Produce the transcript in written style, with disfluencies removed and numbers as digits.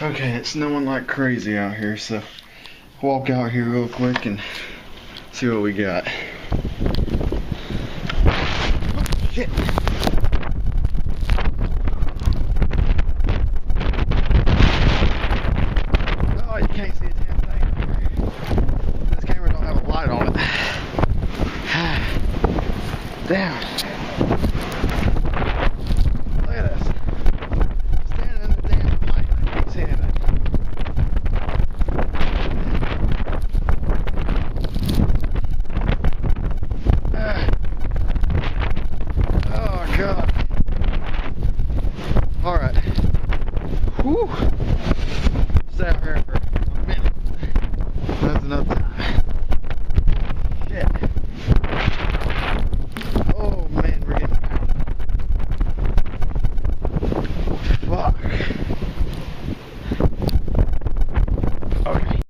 Okay, it's snowing like crazy out here, so walk out here real quick and see what we got. Oh, shit. Oh, you can't see a damn thing. This camera don't have a light on it. Damn. Look at this. Standing in the damn light. I can't see anything. Oh, God. Alright. Whew. Stay out here for